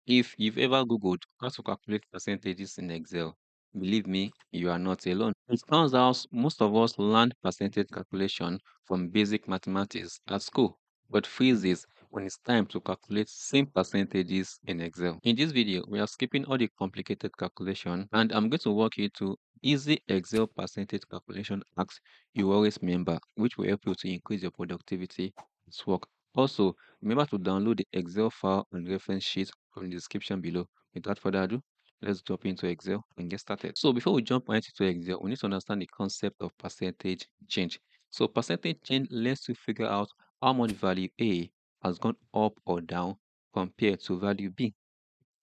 If you've ever Googled how to calculate percentages in Excel, believe me, you are not alone. It turns out most of us learned percentage calculation from basic mathematics at school, but freezes when it's time to calculate same percentages in Excel. In this video, we are skipping all the complicated calculation, and I'm going to walk you through easy Excel percentage calculation hacks you always remember, which will help you to increase your productivity at work. Also, remember to download the Excel file and reference sheet from the description below. Without further ado, let's jump into Excel and get started. So before we jump right into Excel, we need to understand the concept of percentage change. So percentage change lets you figure out how much value A has gone up or down compared to value B.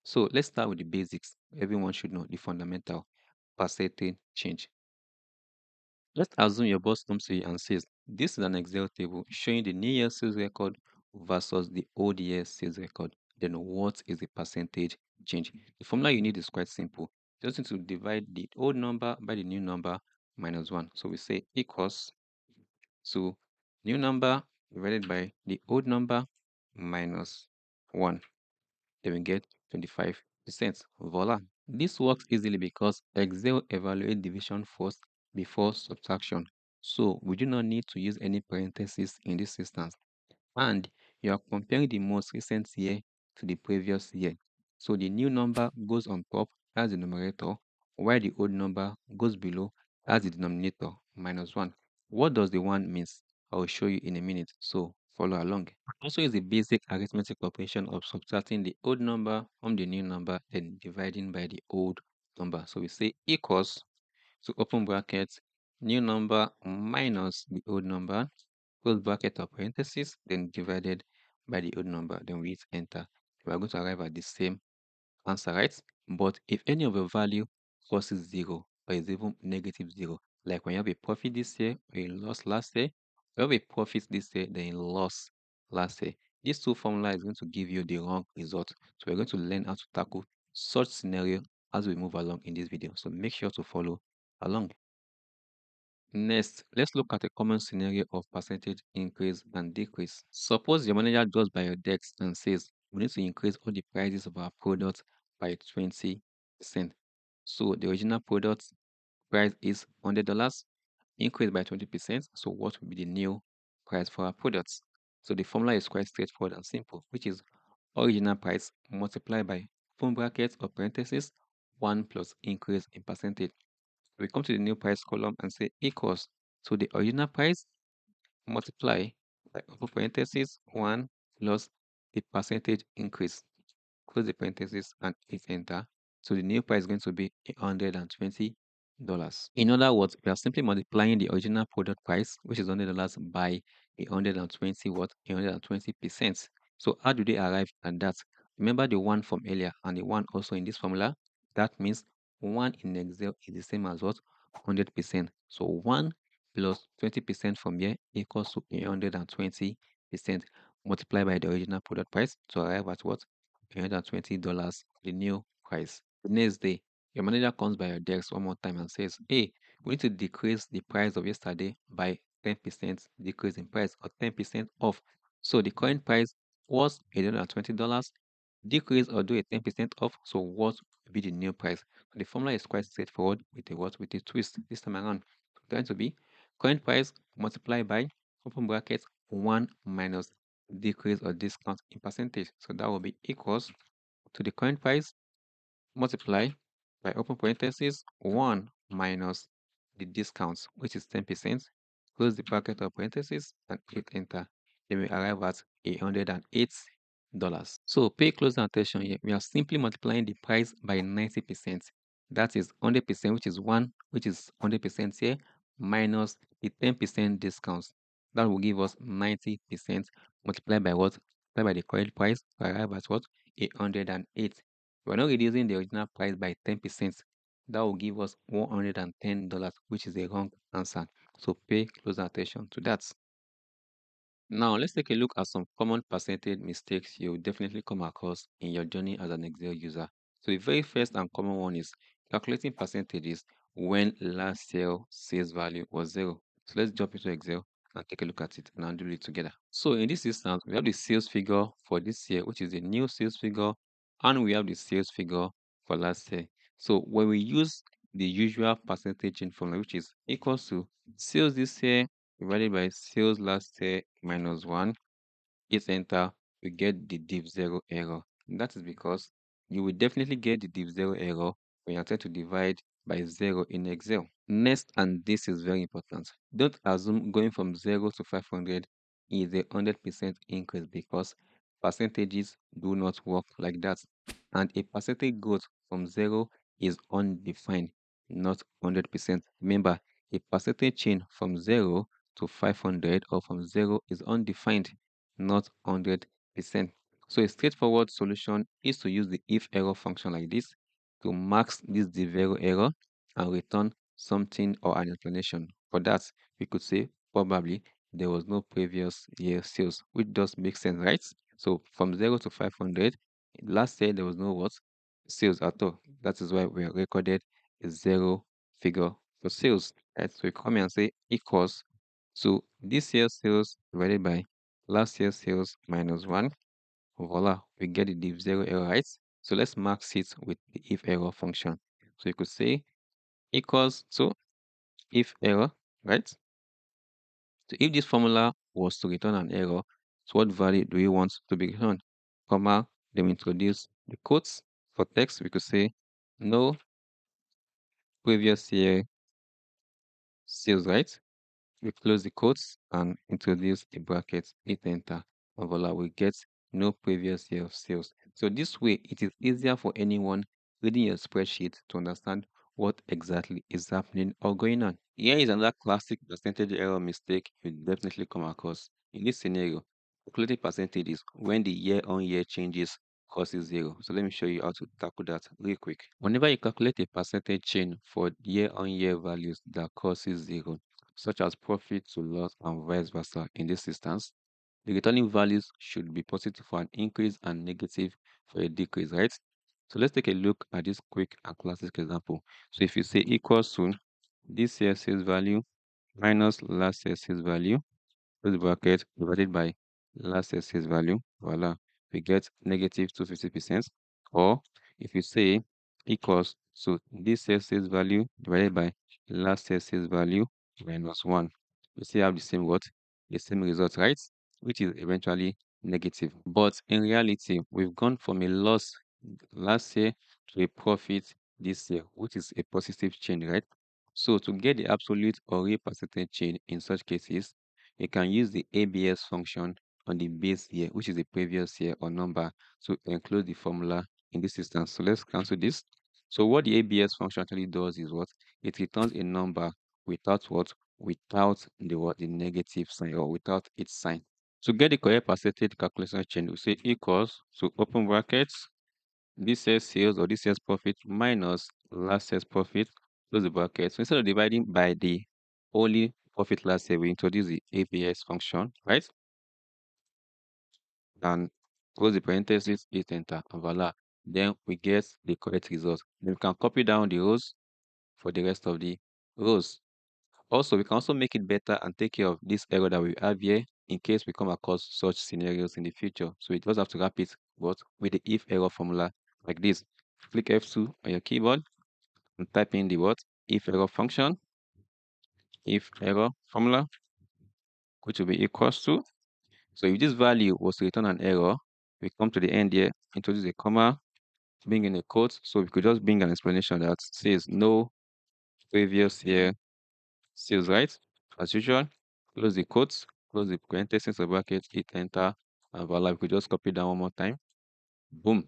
So let's start with the basics. Everyone should know the fundamental percentage change. Let's assume your boss comes to you and says, this is an Excel table showing the new year sales record versus the old year sales record. Then what is the percentage change? The formula you need is quite simple. You just need to divide the old number by the new number minus 1. So we say equals to new number divided by the old number minus 1. Then we get 25%. Voila. This works easily because Excel evaluates division first before subtraction. So we do not need to use any parentheses in this instance. And you are comparing the most recent year to the previous year. So the new number goes on top as the numerator, while the old number goes below as the denominator, minus 1. What does the 1 means? I will show you in a minute, so follow along. Also is the basic arithmetic operation of subtracting the old number from the new number and dividing by the old number. So we say equals to open brackets, new number minus the old number, close bracket or parenthesis, then divided by the old number. Then we hit enter. We are going to arrive at the same answer, right? But if any of your value crosses 0 or is even negative 0, like when you have a profit this year or you lost last year, you have a profit this year, then you lost last year. These two formula is going to give you the wrong result. So we're going to learn how to tackle such scenario as we move along in this video. So make sure to follow along. Next, let's look at a common scenario of percentage increase and decrease. Suppose your manager goes by your desk and says, we need to increase all the prices of our products by 20%. So the original product price is $100, increased by 20%. So what will be the new price for our products? So the formula is quite straightforward and simple, which is original price multiplied by open brackets or parentheses 1 plus increase in percentage. We come to the new price column and say equals to the original price multiply by open parentheses 1 plus the percentage increase. Close the parentheses and hit enter. So the new price is going to be $120. In other words, we are simply multiplying the original product price, which is $100, by 120 what? 120%. So how do they arrive at that? Remember the one from earlier and the one also in this formula? That means 1 in Excel is the same as what? 100%. So 1 plus 20% from here equals to 120% multiplied by the original product price to arrive at what? $120, the new price. The next day, your manager comes by your desk one more time and says, hey, we need to decrease the price of yesterday by 10% decrease in price or 10% off. So the current price was $120, decrease or do a 10% off. So what will be the new price? So the formula is quite straightforward with a what? With a twist this time around. It's going to be current price multiplied by open brackets 1 minus decrease or discount in percentage. So that will be equals to the current price multiply by open parentheses 1 minus the discounts, which is 10%, close the bracket or parentheses and hit enter. Then we arrive at $108. So pay close attention here. We are simply multiplying the price by 90%. That is 100%, which is 1, which is 100% here, minus the 10% discounts. That will give us 90% multiplied by what? Multiplied by the current price, arrive at what? 808. We're not reducing the original price by 10%. That will give us $110, which is the wrong answer. So pay close attention to that. Now, let's take a look at some common percentage mistakes you'll definitely come across in your journey as an Excel user. So the very first and common one is calculating percentages when last year sales value was 0. So let's jump into Excel and take a look at it and handle it together. So in this instance, we have the sales figure for this year, which is the new sales figure and we have the sales figure for last year. So when we use the usual percentage change formula, which is equals to sales this year divided by sales last year minus 1, hit enter, we get the div 0 error. And that is because you will definitely get the div 0 error when you try to divide by 0 in Excel. Next, and this is very important, don't assume going from 0 to 500 is a 100% increase, because percentages do not work like that. And a percentage growth from 0 is undefined, not 100%. Remember, a percentage change from 0 to 500 or from 0 is undefined, not 100%. So a straightforward solution is to use the if error function like this to mask this div error and return something or an explanation. For that, we could say probably there was no previous year sales, which does make sense, right? So from 0 to 500, last year there was no what? Sales at all. That is why we recorded a 0 figure for sales, right? So we come here and say equals to this year's sales divided by last year's sales minus 1. Voila, we get the div 0 error, right? So let's mark it with the if error function. So you could say equals to if error, right? So if this formula was to return an error, so what value do we want to be returned? Comma, then we introduce the quotes for text. We could say no previous year sales, right? We close the quotes and introduce a bracket, hit enter, and voila, we get no previous year of sales. So this way, it is easier for anyone reading your spreadsheet to understand what exactly is happening or going on. Here is another classic percentage error mistake you definitely come across. In this scenario, calculating percentages when the year-on-year changes causes 0. So let me show you how to tackle that real quick. Whenever you calculate a percentage change for year-on-year values that causes 0, such as profit to loss and vice versa in this instance, the returning values should be positive for an increase and negative for a decrease, right? So let's take a look at this quick and classic example. So if you say equals to this year's sales value minus last year's sales value, close bracket, divided by last year's sales value, voila, we get negative 250%. Or if you say equals to this year's sales value divided by last year's sales value minus 1, we still have the same what? The same result, right? Which is eventually negative. But in reality, we've gone from a loss last year to a profit this year, which is a positive change, right? So to get the absolute or real percentage change in such cases, you can use the ABS function on the base year, which is the previous year or number, to include the formula in this instance. So let's cancel this. So what the ABS function actually does is what? It returns a number without what? Without the what? The negative sign, or without its sign. To get the correct percentage calculation change, we say equals to open brackets, this year's sales or this year's profit minus last year's profit, close the bracket. So instead of dividing by the only profit last year, we introduce the ABS function, right? And close the parentheses, hit enter, and voila. Then we get the correct result. Then we can copy down the rows for the rest of the rows. Also, we can also make it better and take care of this error that we have here in case we come across such scenarios in the future. So we just have to wrap it but with the if error formula like this. Click F2 on your keyboard and type in the what? If error function, if error formula, which will be equals to. So if this value was to return an error, we come to the end here, introduce a comma, bring in a quote. So we could just bring an explanation that says no previous year sales, right? As usual, close the quotes, close the parentheses or bracket, hit enter, and voila, we could just copy down one more time. Boom.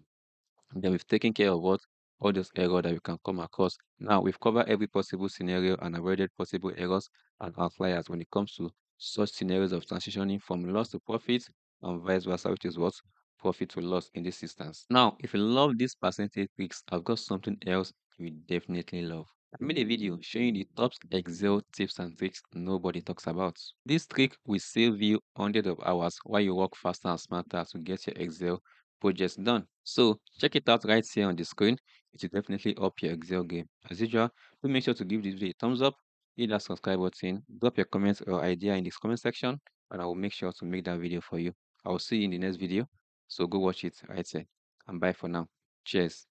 And then we've taken care of what? All those errors that we can come across. Now we've covered every possible scenario and avoided possible errors and outliers when it comes to such scenarios of transitioning from loss to profit and vice versa, which is what? Profit to loss in this instance. Now, if you love this percentage tricks, I've got something else you definitely love. I made a video showing the top Excel tips and tricks nobody talks about. This trick will save you hundreds of hours while you work faster and smarter to get your Excel projects done. So check it out right here on the screen. It will definitely up your Excel game. As usual, do make sure to give this video a thumbs up, hit that subscribe button, drop your comments or idea in this comment section, and I will make sure to make that video for you. I will see you in the next video. So go watch it right here. And bye for now. Cheers.